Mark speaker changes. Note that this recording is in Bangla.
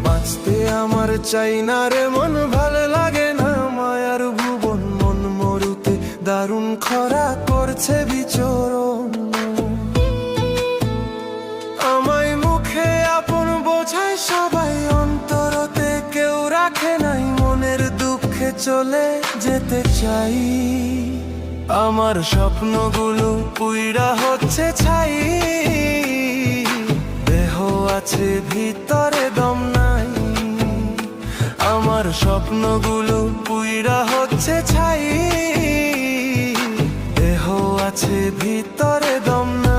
Speaker 1: বাঁচতে আমার চাই না রে মন, ভালো লাগে না মায়ার ভুবন। মন মরুতে দারুণ খরা করছে বিচরণ। আমায় মুখে আপন বোঝায় সবাই, অন্তরতে কেউ রাখে নাই। মনের দুঃখে চলে যেতে চাই, আমার স্বপ্নগুলো পুইরা হচ্ছে ছাই। দেহ আছে ভিতরে দম নাই, আমার স্বপ্নগুলো পুইরা হচ্ছে ছাই। দেহ আছে ভিতরে দম নাই।